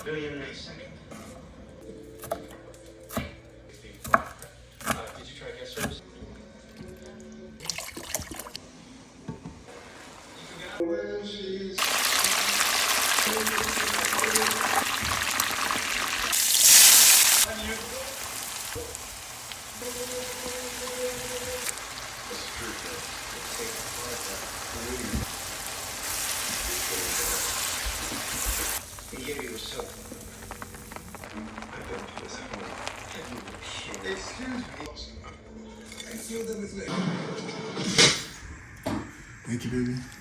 fill you in the next second. Did you try guest service? He gave you a soap. I don't do this at home. Excuse me. I feel them as Thank you, baby.